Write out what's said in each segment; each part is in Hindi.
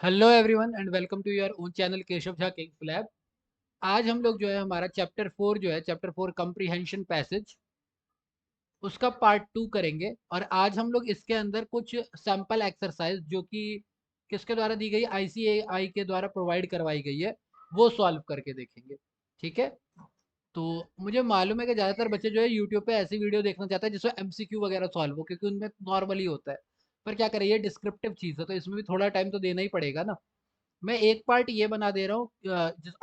Hello everyone and welcome to your own channel Keshav Jha kings lab. आज हम लोग जो है हमारा चैप्टर 4 जो है चैप्टर 4 कंप्रीहेंशन पैसेज उसका पार्ट 2 करेंगे। और आज हम लोग इसके अंदर कुछ सैंपल एक्सरसाइज जो कि किसके द्वारा दी गई, आईसीएआई के द्वारा प्रोवाइड करवाई गई है, वो सॉल्व करके देखेंगे। ठीक है। तो मुझे मालूम है कि ज़्यादातर बच्चे जो है यूट्यूब पे ऐसी वीडियो देखना चाहते हैं जिसमें एमसीक्यू वगैरह सॉल्व हो, क्योंकि उनमें नॉर्मली होता है। पर क्या करें, ये डिस्क्रिप्टिव चीज़ है तो इसमें भी थोड़ा टाइम तो देना ही पड़ेगा ना। मैं एक पार्ट ये बना दे रहा हूँ,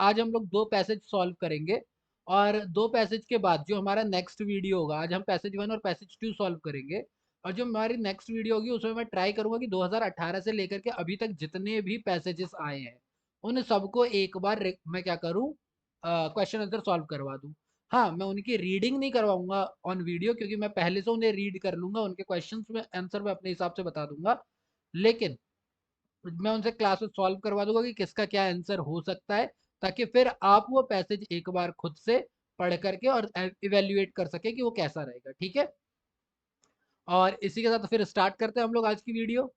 आज हम लोग 2 पैसेज सॉल्व करेंगे। और 2 पैसेज के बाद जो हमारा नेक्स्ट वीडियो होगा, आज हम पैसेज 1 और पैसेज 2 सॉल्व करेंगे। और जो हमारी नेक्स्ट वीडियो होगी उसमें मैं ट्राई करूंगा कि 2018 से लेकर के अभी तक जितने भी पैसेजेस आए हैं उन सबको एक बार मैं क्या करूँ, क्वेश्चन आंसर सॉल्व करवा दूँ। हाँ, मैं उनकी रीडिंग नहीं करवाऊंगा ऑन वीडियो, क्योंकि मैं पहले से उन्हें रीड कर लूंगा, उनके क्वेश्चन में आंसर मैं अपने हिसाब से बता दूंगा। लेकिन मैं उनसे क्लास में सॉल्व करवा दूंगा कि किसका क्या आंसर हो सकता है, ताकि फिर आप वो पैसेज एक बार खुद से पढ़ करके और इवेल्युएट कर सके कि वो कैसा रहेगा। ठीक है। और इसी के साथ फिर स्टार्ट करते हैं हम लोग आज की वीडियो।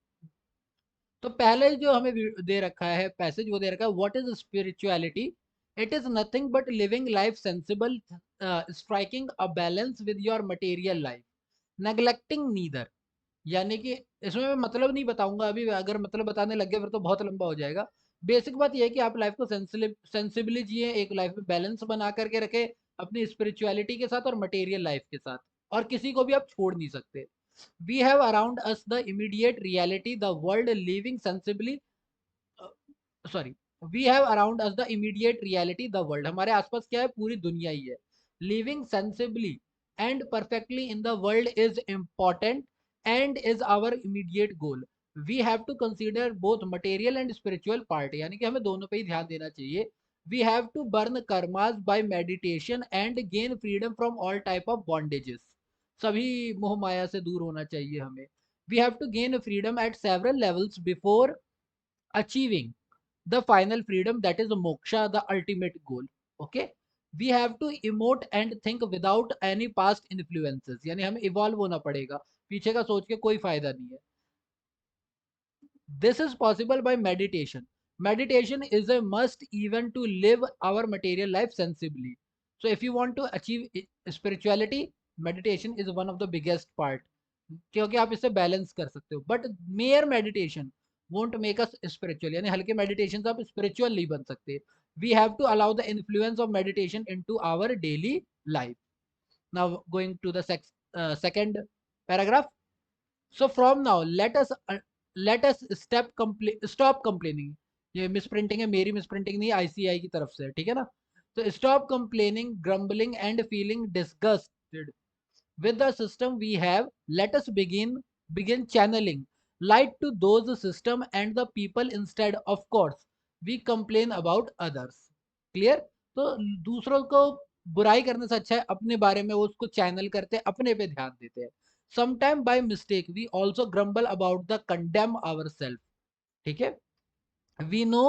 तो पहले जो हमें दे रखा है पैसेज, वो दे रखा है what is spirituality. It is nothing but living life sensible, striking a balance with your material life, neglecting neither. यानी कि इसमें मैं मतलब नहीं बताऊंगा अभी, अगर मतलब बताने लग गए फिर तो बहुत लंबा हो जाएगा। बेसिक बात यह है कि आप लाइफ को सेंसिबली जिए, एक लाइफ में बैलेंस बना करके रखे अपनी स्पिरिचुअलिटी के साथ और मटेरियल लाइफ के साथ, और किसी को भी आप छोड़ नहीं सकते। We have around us the immediate reality the world living sensibly, sorry, we have around us the immediate reality the world, हमारे आसपास क्या है, पूरी दुनिया ही है। Living sensibly and perfectly in the world is important and is our immediate goal. We have to consider both material and spiritual part, यानी कि हमें दोनों पे ही ध्यान देना चाहिए। We have to burn karmas bye meditation and gain freedom from all type of bondages, सभी मोह माया से दूर होना चाहिए हमें। We have to gain freedom at several levels before achieving the final freedom, that is moksha, the ultimate goal. Okay, we have to emote and think without any past influences, यानी हमें इवॉल्व होना पड़ेगा, पीछे का सोच के कोई फायदा नहीं है। this is possible by meditation. Meditation is a must even to live our material life sensibly. So if you want to achieve spirituality, meditation is one of the biggest part, क्योंकि आप इससे बैलेंस कर सकते हो। But mere meditation won't make us spiritual, यानी हल्के मेडिटेशन से आप स्पिरिचुअल नहीं बन सकते। We have to allow the influence of meditation into our daily life. Now going to the second paragraph. So from now let us stop complaining. ये मिस प्रिंटिंग है, मेरी मिस प्रिंटिंग नहीं, आईसीआई की तरफ से, ठीक है ना। तो stop complaining, grumbling and feeling disgusted with the system we have. Let us begin channeling light to those system and the people instead of course we complain about others. Clear? तो दूसरों को बुराई करने से अच्छा है अपने बारे में वो उसको चैनल करते हैं, अपने पे ध्यान देते हैं। Sometime by mistake we also grumble about the condemn ourselves. ठीक है। we know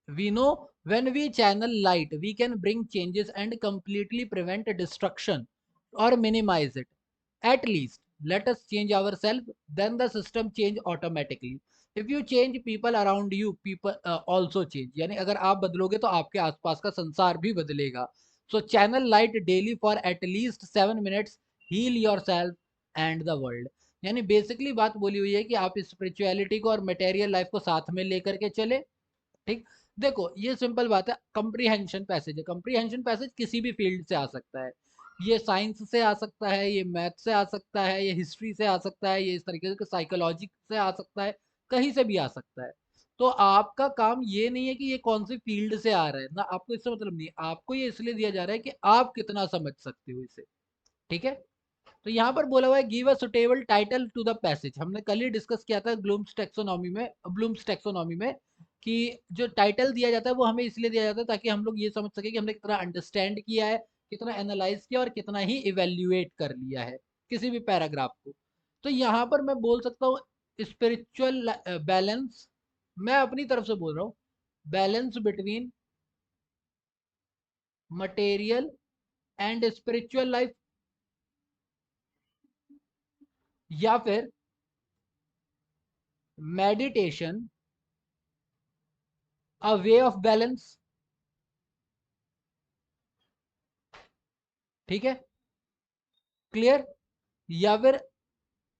we know when we channel light we can bring changes and completely prevent destruction or minimize it. At least let us change ourselves, then the system change automatically. If you change people around you, people also change, यानी अगर आप बदलोगे तो आपके आसपास का संसार भी बदलेगा। So channel light daily for at least 7 minutes, heal yourself and the world। यानी बेसिकली बात बोली हुई है कि आप स्पिरिचुअलिटी को और मटेरियल लाइफ को साथ में लेकर के चले। ठीक। देखो ये सिंपल बात है, कंप्रीहेंशन पैसेज है, कंप्रीहेंशन पैसेज किसी भी फील्ड से आ सकता है। ये साइंस से आ सकता है, ये मैथ से आ सकता है, ये हिस्ट्री से आ सकता है, ये इस तरीके से साइकोलॉजी से आ सकता है, कहीं से भी आ सकता है। तो आपका काम ये नहीं है कि ये कौन सी फील्ड से आ रहा है ना, आपको इससे मतलब नहीं है, आपको ये इसलिए दिया जा रहा है कि आप कितना समझ सकते हो इसे। ठीक है। तो यहाँ पर बोला हुआ है give a suitable title to the passage. हमने कल ही डिस्कस किया था ब्लूम्स टेक्सोनॉमी में कि जो टाइटल दिया जाता है वो हमें इसलिए दिया जाता है ताकि हम लोग ये समझ सके कि हमने कितना अंडरस्टैंड किया है, कितना एनालाइज किया और कितना ही इवेल्युएट कर लिया है किसी भी पैराग्राफ को। तो यहाँ पर मैं बोल सकता हूँ स्पिरिचुअल बैलेंस, मैं अपनी तरफ से बोल रहा हूँ, balance between material and spiritual life, या फिर meditation a way of balance, ठीक है, क्लियर। या फिर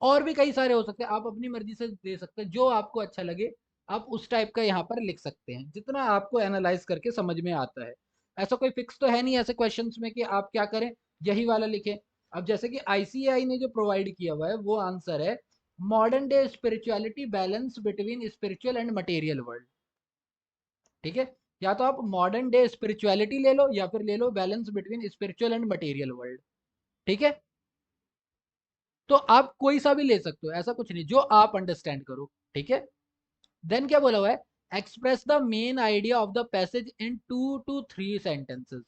और भी कई सारे हो सकते हैं, आप अपनी मर्जी से दे सकते हैं, जो आपको अच्छा लगे आप उस टाइप का यहाँ पर लिख सकते हैं, जितना आपको एनालाइज करके समझ में आता है। ऐसा कोई फिक्स तो है नहीं ऐसे क्वेश्चंस में कि आप क्या करें, यही वाला लिखें। अब जैसे कि आईसीएआई ने जो प्रोवाइड किया हुआ है वो आंसर है modern day spirituality balance between spiritual and material world, ठीक है। या तो आप मॉडर्न डे स्पिरिचुअलिटी ले लो या फिर ले लो balance between spiritual and material world, ठीक है। तो आप कोई सा भी ले सकते हो, ऐसा कुछ नहीं, जो आप अंडरस्टैंड करो, ठीक है। देन क्या बोला हुआ है, express the main idea of the passage in 2 to 3 sentences.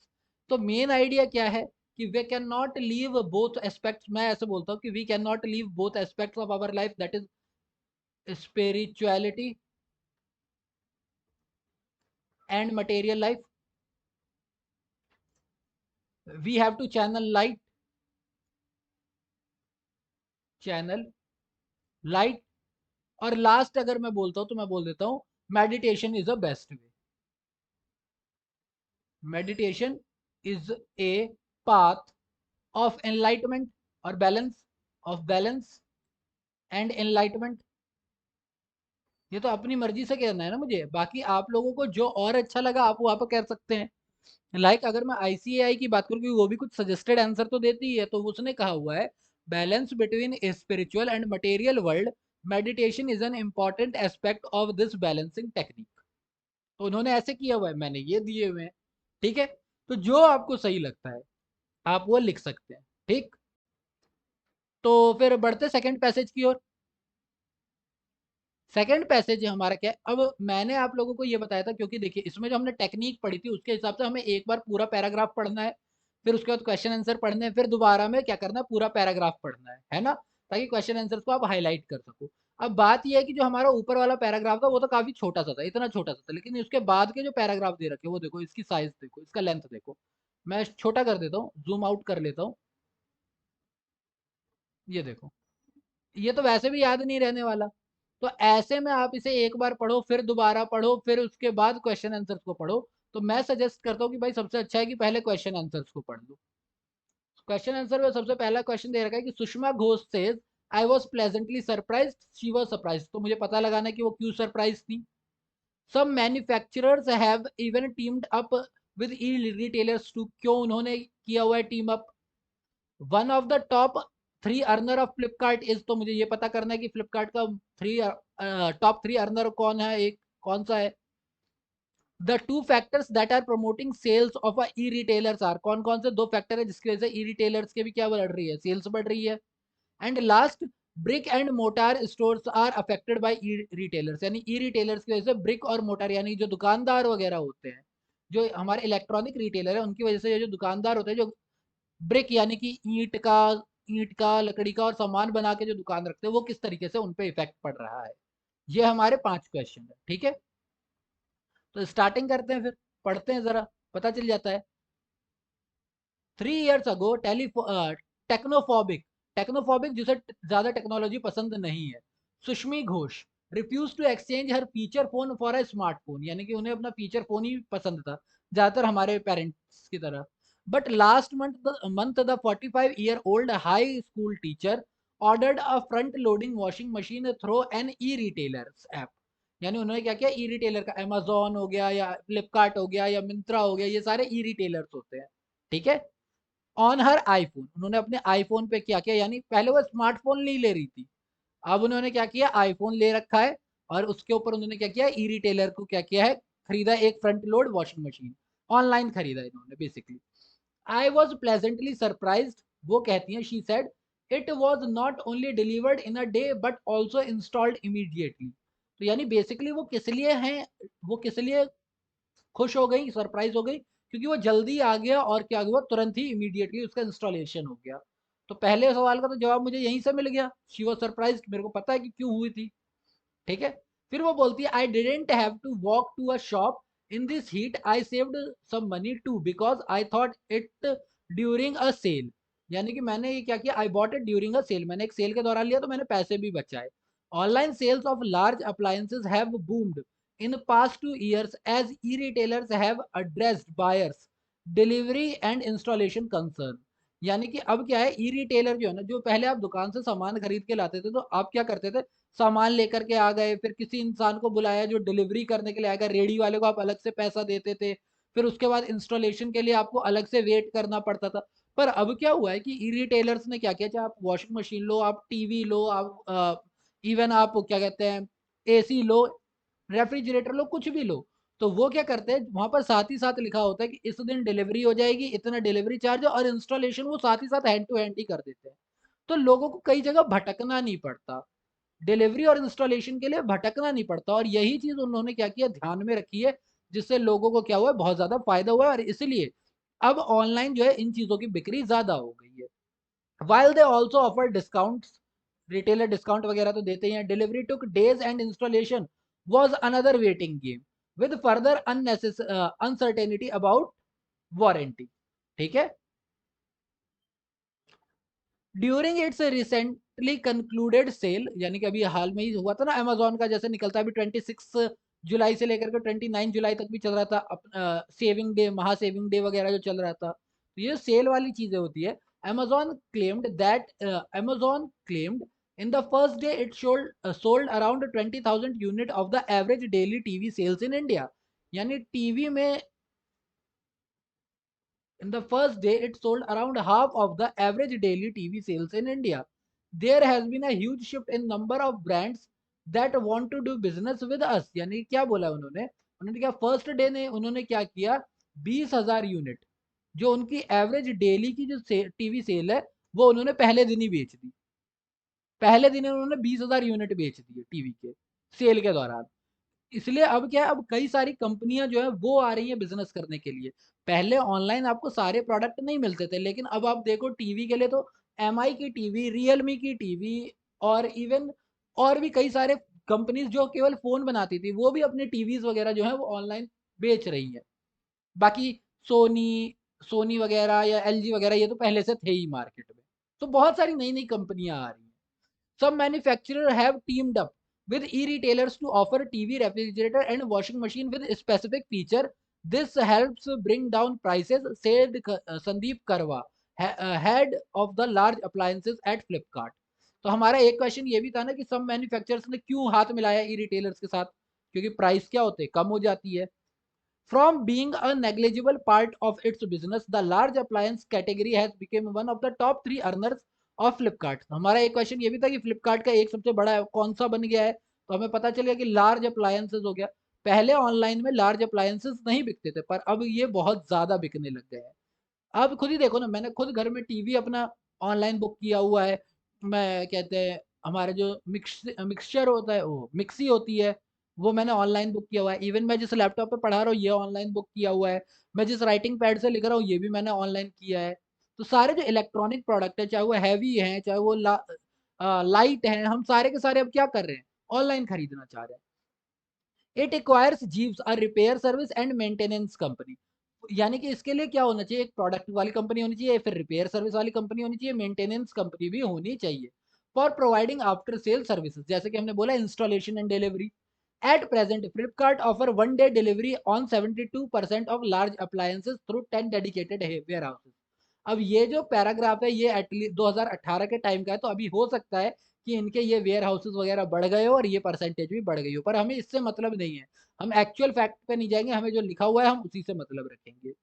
तो मेन आइडिया क्या है कि we can not leave both aspects, मैं ऐसे बोलता हूँ कि we can not leave both aspects of our life, that is spirituality and material life. We have to channel light, channel light. और लास्ट अगर मैं बोलता हूँ तो मैं बोल देता हूँ meditation is a best way, meditation is a path of enlightenment और balance, of balance and enlightenment. ये तो अपनी मर्जी से कहना है ना मुझे, बाकी आप लोगों को जो और अच्छा लगा आप वहां पर कह सकते हैं। अगर मैं आईसीएआई की बात करूँ, क्योंकि वो भी कुछ सजेस्टेड आंसर तो देती है, तो उसने कहा हुआ है balance between spiritual and material world, meditation is an important aspect of this balancing technique. तो उन्होंने ऐसे किया हुआ है, मैंने ये दिए हुए हैं, ठीक है। तो जो आपको सही लगता है आप वो लिख सकते हैं, ठीक। तो फिर बढ़ते सेकंड पैसेज की ओर। सेकंड पैसेज हमारा क्या है, अब मैंने आप लोगों को ये बताया था क्योंकि देखिए इसमें जो हमने टेक्निक पढ़ी थी उसके हिसाब से हमें एक बार पूरा पैराग्राफ पढ़ना है, फिर उसके बाद क्वेश्चन आंसर पढ़ने हैं, फिर दोबारा में क्या करना है, पूरा पैराग्राफ पढ़ना है ना, ताकि क्वेश्चन आंसर को आप हाईलाइट कर सको। अब बात यह है कि जो हमारा ऊपर वाला पैराग्राफ था वो तो काफी छोटा सा था, इतना छोटा सा था, लेकिन उसके बाद के जो पैराग्राफ दे रखे वो देखो, इसकी साइज देखो, इसका लेंथ देखो। मैं छोटा कर देता हूँ, जूम आउट कर लेता हूँ, ये देखो, ये तो वैसे भी याद नहीं रहने वाला। तो ऐसे में आप इसे एक बार पढ़ो, फिर दोबारा पढ़ो, फिर उसके बाद क्वेश्चन आंसर्स को पढ़ो। तो मैं सजेस्ट करता हूँ कि भाई सबसे अच्छा है कि पहले क्वेश्चन आंसर्स को पढ़ लो। क्वेश्चन आंसर में सबसे पहला क्वेश्चन दे रखा है कि Sushma Ghosh says I was pleasantly surprise, she was surprise. तो मुझे पता लगाना है कि वो क्यों सरप्राइज थी। Some manufacturers have even teamed up with e retailers to, क्यों उन्होंने किया हुआ है team up. One of the top 3 earner of Flipkart is, तो मुझे ये पता करना है कि फ्लिपकार्ट का थ्री टॉप 3 अर्नर कौन है, एक कौन सा है। The two factors that are promoting sales of e retailers are, कौन कौन से 2 फैक्टर है जिसकी वजह से ई रिटेलर्स के भी क्या बढ़ रही है, सेल्स बढ़ रही है। And last, brick and mortar stores are affected by e retailers, यानी ई रिटेलर्स की वजह से ब्रिक और मोटार यानी जो दुकानदार वगैरह होते हैं, जो हमारे इलेक्ट्रॉनिक रिटेलर है उनकी वजह से जो दुकानदार होते हैं, जो ब्रिक यानी कि ईंट का लकड़ी का और सामान बना के जो दुकान रखते हैं, वो किस तरीके से उन पे इफेक्ट पड़ रहा है। ये हमारे 5 क्वेश्चन है, ठीक है। तो स्टार्टिंग करते हैं, फिर पढ़ते हैं, जरा पता चल जाता है। 3 years अगो टेक्नोफोबिक, टेक्नोफोबिक जिसे ज्यादा टेक्नोलॉजी पसंद नहीं है, Sushmi Ghosh refuse to exchange her feature phone for a smartphone, यानी कि उन्हें अपना फीचर फोन ही पसंद था, ज्यादातर हमारे पेरेंट्स की तरह। But last month the 45-year-old high school teacher ordered a front loading washing machine through an e retailer app, यानी उन्होंने क्या किया, ई रिटेलर का, अमेजोन हो गया या फ्लिपकार्ट हो गया या मिंत्रा हो गया, ये सारे ई रिटेलर्स होते हैं, ठीक है। ऑन हर आईफोन, उन्होंने अपने आईफोन पे क्या किया, यानी पहले वो स्मार्टफोन नहीं ले रही थी, अब उन्होंने क्या किया, आईफोन ले रखा है, और उसके ऊपर उन्होंने क्या किया, ई रिटेलर को क्या किया है, खरीदा एक front load washing machine, online खरीदा इन्होंने basically. I was pleasantly surprise, वो कहती हैं, she said it was not only delivered in a day but also installed immediately. तो यानी बेसिकली वो किस लिए हैं, वो किस लिए खुश हो गई, सरप्राइज हो गई, क्योंकि वो जल्दी आ गया और क्या हुआ, तुरंत ही इमीडिएटली उसका इंस्टॉलेशन हो गया। तो पहले सवाल का तो जवाब मुझे यहीं से मिल गया, शी वाज सरप्राइज, मेरे को पता है कि क्यों हुई थी, ठीक है। फिर वो बोलती है I didn't have to walk to a shop in this heat, I saved some money too because I thought it during a sale, यानी कि मैंने ये क्या किया, I bought it during a sale, मैंने एक सेल के दौरान लिया तो मैंने पैसे भी बचाए। Online sales of large appliances have boomed, in past 2 years as e-retailers have addressed buyers delivery and installation concern. यानी कि अब क्या है, ई रिटेलर जो है ना, जो पहले आप दुकान से सामान खरीद के लाते थे तो आप क्या करते थे, सामान लेकर के आ गए, फिर किसी इंसान को बुलाया जो डिलीवरी करने के लिए आएगा, रेडी वाले को आप अलग से पैसा देते थे, फिर उसके बाद इंस्टॉलेशन के लिए आपको अलग से वेट करना पड़ता था। पर अब क्या हुआ है कि ई रिटेलर्स ने क्या किया, चाहे आप वॉशिंग मशीन लो, आप टीवी लो, आप इवन आप क्या कहते हैं एसी लो, रेफ्रिजरेटर लो, कुछ भी लो, तो वो क्या करते हैं, वहां पर साथ ही साथ लिखा होता है कि इस दिन डिलीवरी हो जाएगी, इतना डिलीवरी चार्ज, और इंस्टॉलेशन वो साथ ही साथ हैंड टू हैंड ही कर देते हैं। तो लोगों को कई जगह भटकना नहीं पड़ता, डिलीवरी और इंस्टॉलेशन के लिए भटकना नहीं पड़ता, और यही चीज उन्होंने क्या किया, ध्यान में रखी है, जिससे लोगों को क्या हुआ है, बहुत ज्यादा फायदा हुआ है, और इसलिए अब ऑनलाइन जो है इन चीजों की बिक्री ज्यादा हो गई है। While they also offer discount, retailer discount वगैरह तो देते ही हैं, delivery took days and installation was another waiting game with further uncertainty about warranty. ठीक है, during its recently concluded sale, यानी कि अभी हाल में ही हुआ था ना अमेजोन का, जैसे निकलता है अभी 26 जुलाई से लेकर के 29 जुलाई तक भी चल रहा था, सेविंग डे, महा सेविंग डे वगैरह जो चल रहा था, तो ये सेल वाली चीजें होती है। Amazon claimed in the first day it sold around 20,000 unit of the average daily TV sales in India। यानी टीवी में in the first day, it sold around half of the average daily TV sales in India. There has been a huge shift in number of brands that want to do business with us। यानी क्या बोला उन्होंने, उन्होंने क्या फर्स्ट डे ने उन्होंने क्या किया, 20,000 यूनिट जो उनकी एवरेज डेली की जो टीवी सेल है, वो उन्होंने पहले दिन ही बेच दी। पहले दिन उन्होंने 20,000 यूनिट बेच दिए टीवी के सेल के दौरान। इसलिए अब क्या है, अब कई सारी कंपनियां जो है वो आ रही है बिजनेस करने के लिए। पहले ऑनलाइन आपको सारे प्रोडक्ट नहीं मिलते थे, लेकिन अब आप देखो टीवी के लिए तो एमआई की टीवी, रियलमी की टीवी, और इवन और भी कई सारे कंपनीज जो केवल फोन बनाती थी वो भी अपने टीवीज वगैरह जो है वो ऑनलाइन बेच रही है। बाकी सोनी सोनी वगैरह या एलजी वगैरह ये तो पहले से थे ही मार्केट में। तो बहुत सारी नई नई कंपनियां आ रही हैं। Some manufacturers have teamed up with e-retailers to offer TV, refrigerator, and washing machine with specific feature. This helps bring down prices, said Sandeep Karwa, head of the large appliances at Flipkart। तो हमारा एक क्वेश्चन ये भी था ना कि सब मैन्युफैक्चरर्स ने क्यों हाथ मिलाया ई रिटेलर्स के साथ, क्योंकि प्राइस क्या होते हैं, कम हो जाती है। From being a negligible part of its business, the large appliance category has become one of the top 3 earners of Flipkart। हमारा एक क्वेश्चन ये भी था कि फ्लिपकार्ट का एक सबसे बड़ा कौन सा बन गया है, तो हमें पता चल गया कि लार्ज अप्लायंसेस हो गया। पहले ऑनलाइन में लार्ज अप्लायंसेस नहीं बिकते थे, पर अब ये बहुत ज्यादा बिकने लग गए हैं। अब खुद ही देखो ना, मैंने खुद घर में टीवी अपना ऑनलाइन बुक किया हुआ है। मैं कहते हैं हमारे जो मिक्सचर होता है, वो मिक्सी होती है, वो मैंने ऑनलाइन बुक किया हुआ है। इवन मैं जिस लैपटॉप पे पढ़ा रहा हूँ ये ऑनलाइन बुक किया हुआ है। मैं जिस राइटिंग पैड से लिख रहा हूँ ये भी मैंने ऑनलाइन किया है। तो सारे जो इलेक्ट्रॉनिक प्रोडक्ट है, चाहे वो हैवी है चाहे वो लाइट है, हम सारे के सारे अब क्या कर रहे हैं, ऑनलाइन खरीदना चाह रहे हैं। It acquires जीव्स a repair service and maintenance company. यानी कि इसके लिए क्या होना चाहिए, एक प्रोडक्ट वाली कंपनी होनी चाहिए, फिर रिपेयर सर्विस वाली कंपनी होनी चाहिए, मेंटेनेंस कंपनी भी होनी चाहिए for providing after sale services, जैसे कि हमने बोला installation and delivery. At present Flipkart offer 1 day delivery on 72% of large appliances through 10 dedicated warehouses. अब ये जो पैराग्राफ है ये एटलीस्ट 2018 के टाइम का है, तो अभी हो सकता है कि इनके ये वेयर हाउसेज वगैरह बढ़ गए हो और ये परसेंटेज भी बढ़ गई हो, पर हमें इससे मतलब नहीं है। हम एक्चुअल फैक्ट पे नहीं जाएंगे, हमें जो लिखा हुआ है हम उसी से मतलब रखेंगे।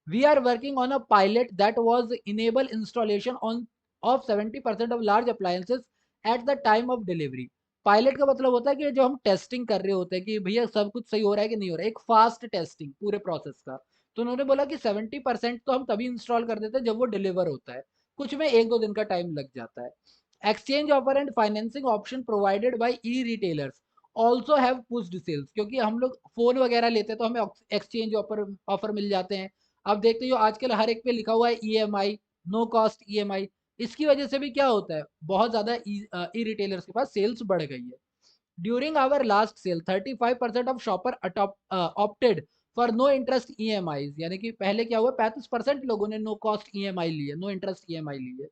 We are working on a pilot that was enable installation on of 70% of large appliances at the time of delivery। Pilot का मतलब होता है कि जो हम टेस्टिंग कर रहे होते हैं कि भैया सब कुछ सही हो रहा है कि नहीं हो रहा है, एक फास्ट टेस्टिंग पूरे प्रोसेस का। तो उन्होंने बोला कि 70% तो हम तभी इंस्टॉल कर देते हैं जब वो डिलीवर होता है, कुछ में 1-2 दिन का टाइम लग जाता है। Exchange offer and financing option provided by e retailers also have pushed sales. क्योंकि हम लोग फोन वगैरह लेते हैं तो हमें एक्सचेंज ऑफर ऑफर मिल जाते हैं। आप देखते हो आजकल हर एक पे लिखा हुआ है ईएमआई, नो कॉस्ट ईएमआई। इसकी वजह से भी क्या होता है, बहुत ज्यादा ई रिटेलर्स के पास सेल्स बढ़ गई है। During our last sale 35% of shopper opted for no interest EMI. यानी कि पहले क्या हुआ, 35% लोगों ने नो कॉस्ट ईएमआई ली है, नो इंटरेस्ट ईएमआई ली है।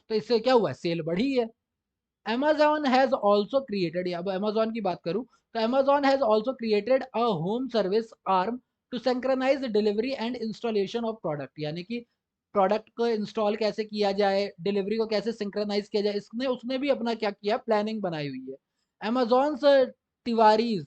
तो इससे क्या हुआ, सेल बढ़ी है। Amazon has also created, अब Amazon की बात करूं तो Amazon has also created a home service arm to synchronize delivery and installation of product, यानी कि प्रोडक्ट को इंस्टॉल कैसे किया जाए, डिलीवरी को कैसे सिंक्रोनाइज किया जाए, इसने उसने भी अपना क्या किया, प्लानिंग बनाई हुई है. Amazon's Tiwaris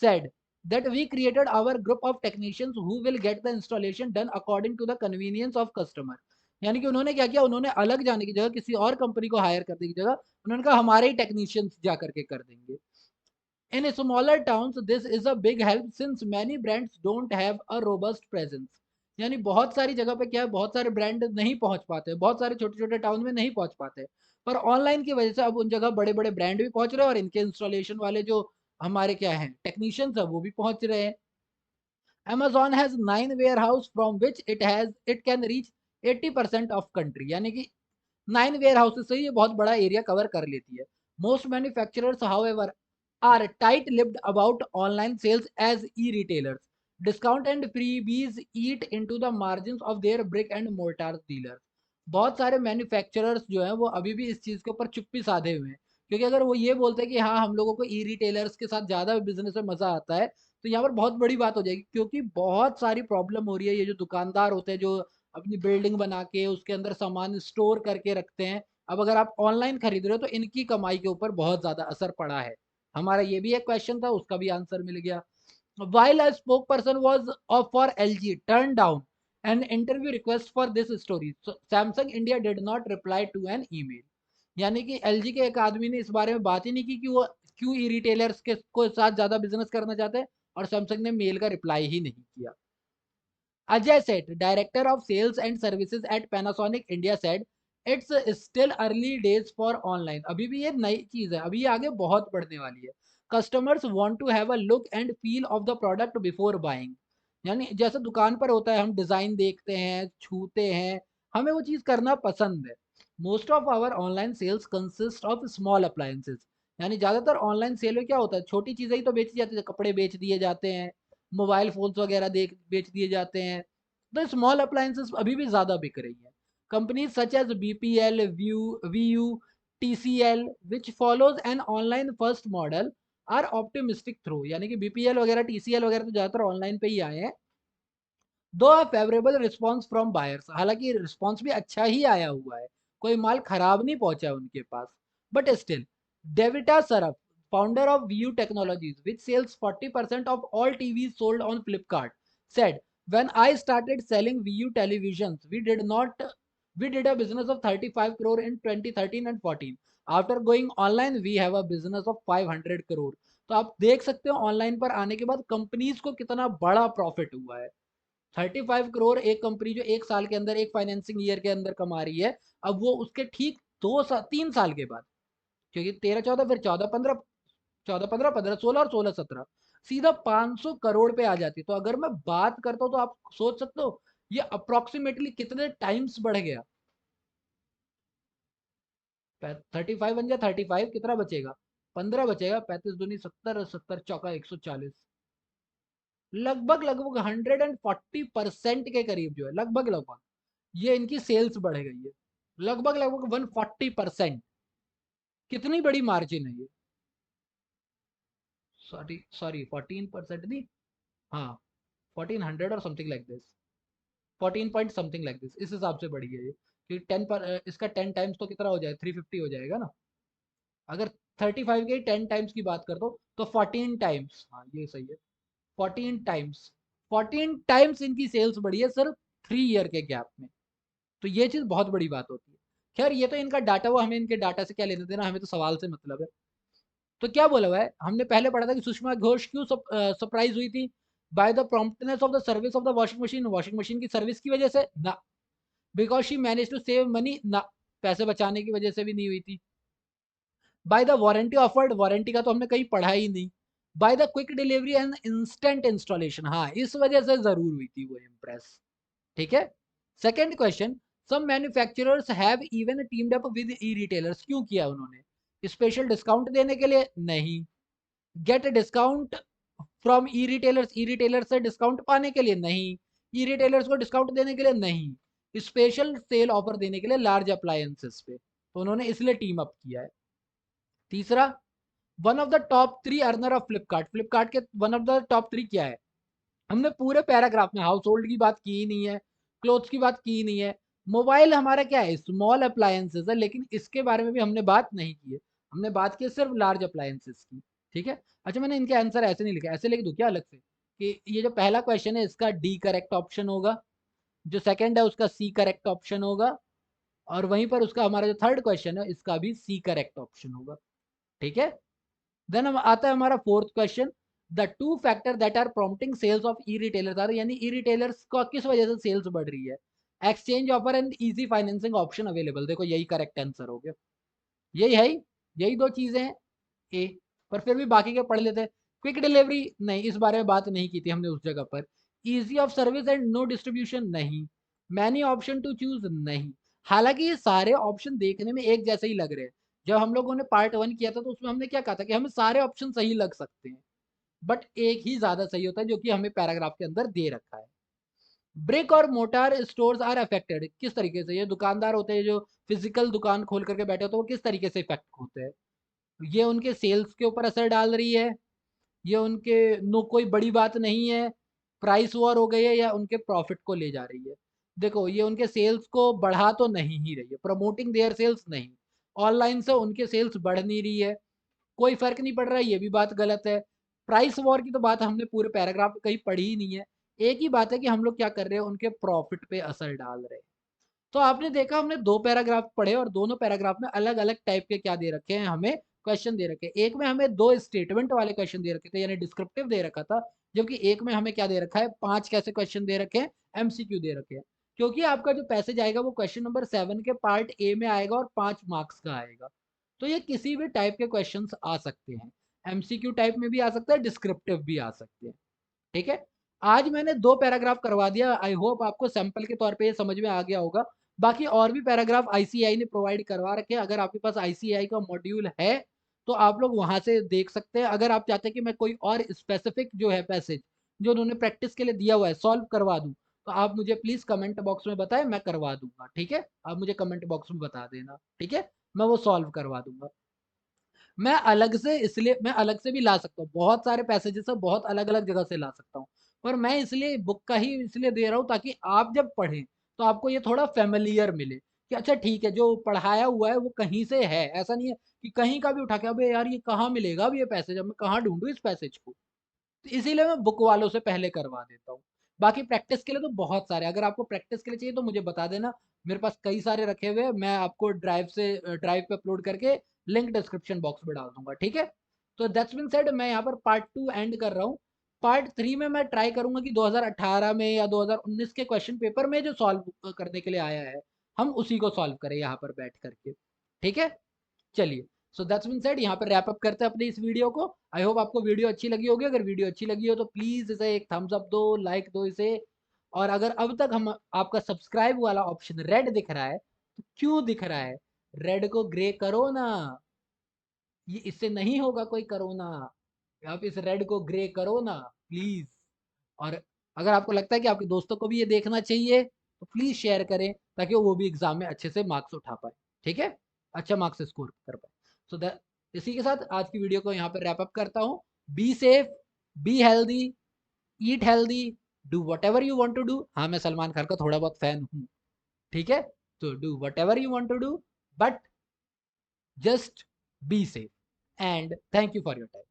said that we created our group of technicians who will get the installation done according to the convenience of customer. यानी कि उन्होंने क्या किया, उन्होंने अलग जाने की जगह किसी और कंपनी को हायर करने की जगह उन्होंने कहा हमारे ही टेक्नीशियंस जा करके कर देंगे. In smaller towns this is a big help since many brands don't have a robust presence. यानी बहुत सारी जगह पे क्या है, बहुत सारे ब्रांड नहीं पहुंच पाते, बहुत सारे छोटे छोटे टाउन में नहीं पहुंच पाते, पर ऑनलाइन की वजह से अब उन जगह बड़े बड़े ब्रांड भी पहुंच रहे हैं और इनके इंस्टॉलेशन वाले जो हमारे क्या हैं टेक्नीशियंस है वो भी पहुंच रहे हैं. Amazon has 9 warehouse from which it can reach 80% of country, यानी कि 9 warehouses से ये बहुत बड़ा एरिया कवर कर लेती है. Most manufacturers, however, are tight-lipped about online sales as e-retailers. Discount and freebies eat into the margins of their brick and mortar dealers. बहुत सारे मैन्युफैक्चरर्स जो हैं वो अभी भी इस चीज़ के ऊपर चुप्पी साधे हुए हैं, क्योंकि अगर वो ये बोलते हैं कि हाँ हम लोगों को ई रिटेलर्स के साथ ज़्यादा बिजनेस में मज़ा आता है, तो यहाँ पर बहुत बड़ी बात हो जाएगी, क्योंकि बहुत सारी प्रॉब्लम हो रही है. ये जो दुकानदार होते हैं जो अपनी बिल्डिंग बना के उसके अंदर सामान स्टोर करके रखते हैं, अब अगर आप ऑनलाइन खरीद रहे हो तो इनकी कमाई के ऊपर बहुत ज़्यादा असर पड़ा है. हमारा ये भी एक क्वेश्चन था, उसका भी आंसर मिल गया. While a spokesperson was for LG turned down an interview request for this story, so Samsung India did not reply to an email. यानी कि LG के एक आदमी ने इस बारे में बात ही नहीं की कि वो क्यों ई रिटेलर्स के को साथ ज़्यादा बिजनेस करना चाहते हैं, और सैमसंग ने मेल का रिप्लाई ही नहीं किया. Ajay Seth, director of sales and services at Panasonic India, said it's still early days for online. अभी भी ये नई चीज़ है, अभी ये आगे बहुत बढ़ने वाली है. Customers want to have a look and feel of the product before buying. यानी जैसे दुकान पर होता है, हम डिज़ाइन देखते हैं, छूते हैं, हमें वो चीज़ करना पसंद है. Most of our online sales consist of small appliances. यानी ज़्यादातर ऑनलाइन सेल में क्या होता है, छोटी चीज़ें ही तो बेची जाती है, कपड़े बेच दिए जाते हैं, मोबाइल फोन्स वगैरह बेच दिए जाते हैं. तो स्मॉल अप्लायंसेस अभी भी ज़्यादा बिक रही है. Companies such as BPL, VU, TCL which follows an online first model are optimistic through. यानी कि BPL वगैरह TCL वगैरह तो ज़्यादातर ऑनलाइन पे ही आए हैं. दो अ फेवरेबल रिस्पॉन्स फ्रॉम बायर्स, हालांकि रिस्पॉन्स भी अच्छा ही आया हुआ है, कोई माल खराब नहीं पहुंचा है उनके पास. But still Devita Saraf, founder of VU Technologies, which sells 40% of all TVs sold on Flipkart, said, "When I started selling VU televisions, we did a business of 35 crore in 2013 and 14. After going online, we have a business of 500 crore." तो आप देख सकते हो ऑनलाइन पर आने के बाद कंपनीज को कितना बड़ा प्रॉफिट हुआ है. 35 करोड़ एक कंपनी जो एक साल के अंदर, एक फाइनेंसिंग ईयर के अंदर कमा रही है, अब वो उसके ठीक 3 साल के बाद, क्योंकि 13-14 फिर 14-15, 14-15, 15-16 और 16-17 सीधा 500 करोड़ पे आ जाती है. तो अगर मैं बात करता हूँ तो आप सोच सकते हो ये अप्रोक्सीमेटली कितने टाइम्स बढ़ गया. 35 बन गया, 35 कितना बचेगा, 15 बचेगा, 35 दूनी 70, 70 चौका 140, लगभग लगभग 140% के करीब जो है, लगभग लगभग ये इनकी सेल्स बढ़ गई है, लगभग लगभग 140%. कितनी बड़ी मार्जिन है ये. सॉरी सॉरी 14% नहीं, हाँ 1400 और something like this, 14 point something like this, इस हिसाब से बढ़ी है ये. कि 10 पर इसका 10 टाइम्स तो कितना हो जाए, 350 हो जाएगा ना. अगर 35 के 10 टाइम्स की बात कर दो तो 14 टाइम्स, हाँ ये सही है, 14 टाइम्स, 14 टाइम्स इनकी सेल्स बढ़ी है सिर्फ 3 ईयर के गैप में. तो ये चीज़ बहुत बड़ी बात होती है. खैर ये तो इनका डाटा, वो हमें इनके डाटा से क्या लेना देना, हमें तो सवाल से मतलब है. तो क्या बोला हुआ है, हमने पहले पढ़ा था कि सुषमा घोष क्यों सरप्राइज हुई थी, by the promptness of the service of the washing machine की सर्विस की वजह से ना, because she manage to save money ना, पैसे बचाने की वजह से भी नहीं हुई थी. By the warranty offered, warranty का तो हमने कहीं पढ़ा ही नहीं. By the quick delivery and instant installation, हाँ इस वजह से जरूर हुई थी वो इम्प्रेस. ठीक है. Second question, some manufacturers have even teamed up with e retailers, क्यों किया उन्होंने, स्पेशल डिस्काउंट देने के लिए नहीं, get discount from e retailers, e retailer से डिस्काउंट पाने के लिए नहीं, ई रिटेलर्स को डिस्काउंट देने के लिए नहीं, स्पेशल सेल ऑफर देने के लिए लार्ज अप्लायंसेस पे, तो उन्होंने इसलिए टीम अप किया है. तीसरा, one of the top 3 earner of Flipkart. Flipkart के वन ऑफ द टॉप 3 क्या है? हमने पूरे पैराग्राफ में हाउस होल्ड की बात की ही नहीं है, क्लोथ्स की बात की ही नहीं है, मोबाइल हमारा क्या है, स्मॉल अप्लायंसेस है, लेकिन इसके बारे में भी हमने बात नहीं की है, हमने बात की सिर्फ लार्ज अप्लायंसेस की। ठीक है, अच्छा मैंने इनके आंसर ऐसे नहीं लिखा, ऐसे लिख दूं क्या अलग से कि ये जो पहला क्वेश्चन है इसका डी करेक्ट ऑप्शन होगा, जो सेकंड है उसका सी करेक्ट ऑप्शन होगा, और वहीं पर उसका हमारा जो थर्ड क्वेश्चन है इसका भी सी करेक्ट ऑप्शन होगा। ठीक है, देन हम आता है हमारा fourth question, the two factor that are prompting sales of e retailers, यानी ई रिटेलर्स को किस वजह से सेल्स बढ़ रही है? Exchange offer and easy financing option available. देखो यही करेक्ट आंसर हो गया, यही है, यही दो चीजें हैं ए, पर फिर भी बाकी के पढ़ लेते हैं। क्विक डिलीवरी नहीं, इस बारे में बात नहीं की थी हमने उस जगह पर। Easy of service and no distribution नहीं। मैनी ऑप्शन टू चूज नहीं। हालांकि ये सारे ऑप्शन देखने में एक जैसे ही लग रहे हैं, जब हम लोगों ने पार्ट 1 किया था तो उसमें हमने क्या कहा था कि हमें सारे ऑप्शन सही लग सकते हैं, बट एक ही ज्यादा सही होता है जो कि हमें पैराग्राफ के अंदर दे रखा है। ब्रिक और मोटार स्टोर्स आर अफेक्टेड, किस तरीके से? ये दुकानदार होते हैं जो फिजिकल दुकान खोल करके बैठे होते हैं, वो किस तरीके से इफेक्ट होते हैं? ये उनके सेल्स के ऊपर असर डाल रही है, ये उनके नो कोई बड़ी बात नहीं है, प्राइस वॉर हो गई है, या उनके प्रॉफिट को ले जा रही है? देखो ये उनके सेल्स को बढ़ा तो नहीं ही रही है, प्रमोटिंग देयर सेल्स नहीं, ऑनलाइन से उनके सेल्स बढ़ नहीं रही है, कोई फर्क नहीं पड़ रहा है, ये भी बात गलत है। प्राइस वॉर की तो बात हमने पूरे पैराग्राफ में कहीं पढ़ी ही नहीं है, एक ही बात है कि हम लोग क्या कर रहे हैं, उनके प्रॉफिट पे असर डाल रहे हैं। तो आपने देखा हमने दो पैराग्राफ पढ़े और दोनों पैराग्राफ में अलग अलग टाइप के क्या दे रखे हैं, हमें क्वेश्चन दे रखे हैं। एक में हमें दो स्टेटमेंट वाले क्वेश्चन दे रखे थे, यानी डिस्क्रिप्टिव दे रखा था, जबकि एक में हमें क्या दे रखा है, 5 कैसे क्वेश्चन दे रखे हैं, एमसीक्यू दे रखे हैं। क्योंकि आपका जो पैसेज आएगा वो क्वेश्चन नंबर 7 के पार्ट ए में आएगा और 5 मार्क्स का आएगा, तो ये किसी भी टाइप के क्वेश्चन आ सकते हैं, एमसीक्यू टाइप में भी आ सकता है, डिस्क्रिप्टिव भी आ सकते हैं। ठीक है, आज मैंने दो पैराग्राफ करवा दिया, आई होप आपको सैंपल के तौर पे ये समझ में आ गया होगा। बाकी और भी पैराग्राफ आईसीएआई ने प्रोवाइड करवा रखे हैं, अगर आपके पास आईसीएआई का मॉड्यूल है तो आप लोग वहां से देख सकते हैं। अगर आप चाहते हैं कि मैं कोई और स्पेसिफिक जो है पैसेज जो उन्होंने प्रैक्टिस के लिए दिया हुआ है सॉल्व करवा दूं, तो आप मुझे प्लीज कमेंट बॉक्स में बताएं, मैं करवा दूंगा। ठीक है, आप मुझे कमेंट बॉक्स में बता देना, ठीक है, मैं वो सॉल्व करवा दूंगा। मैं अलग से इसलिए मैं अलग से भी ला सकता हूँ, बहुत सारे पैसेजेस है, बहुत अलग अलग जगह से ला सकता हूँ, पर मैं इसलिए बुक का ही इसलिए दे रहा हूँ ताकि आप जब पढ़ें तो आपको ये थोड़ा फेमिलियर मिले कि अच्छा ठीक है, जो पढ़ाया हुआ है वो कहीं से है, ऐसा नहीं है कि कहीं का भी उठा के अबे यार ये कहाँ मिलेगा अब ये पैसेज, अब मैं कहाँ ढूंढूं इस पैसेज को, तो इसीलिए मैं बुक वालों से पहले करवा देता हूँ। बाकी प्रैक्टिस के लिए तो बहुत सारे, अगर आपको प्रैक्टिस के लिए चाहिए तो मुझे बता देना, मेरे पास कई सारे रखे हुए हैं, मैं आपको ड्राइव पे अपलोड करके लिंक डिस्क्रिप्शन बॉक्स में डाल दूंगा। ठीक है, तो दैट्स बीन सेड, मैं यहाँ पर पार्ट 2 एंड कर रहा हूँ। पार्ट 3 में मैं ट्राई करूंगा कि 2018 में या 2019 के क्वेश्चन पेपर में जो सॉल्व करने के लिए आया है हम उसी को सॉल्व करें यहाँ पर बैठ करके। ठीक है, चलिए, सो दैट्स बीन सेड, यहाँ पर रैप अप करते हैं अपने इस वीडियो को। आई होप आपको वीडियो अच्छी लगी होगी, अगर वीडियो अच्छी लगी हो तो प्लीज इसे एक थम्स अप दो, लाइक दो इसे, और अगर अब तक हम आपका सब्सक्राइब वाला ऑप्शन रेड दिख रहा है तो क्यों दिख रहा है, रेड को ग्रे करो ना, ये इससे नहीं होगा कोई करोना, आप इस रेड को ग्रे करो ना प्लीज। और अगर आपको लगता है कि आपके दोस्तों को भी ये देखना चाहिए तो प्लीज शेयर करें ताकि वो भी एग्जाम में अच्छे से मार्क्स उठा पाए, ठीक है, अच्छा मार्क्स स्कोर कर पाए। सो दैट, इसी के साथ आज की वीडियो को यहाँ पर रैप अप करता हूँ। Be safe, be healthy, eat healthy, do whatever you want to do. हाँ मैं सलमान खान का थोड़ा बहुत फैन हूँ, ठीक है, तो do whatever you want to do, but just be safe, and thank you for your time.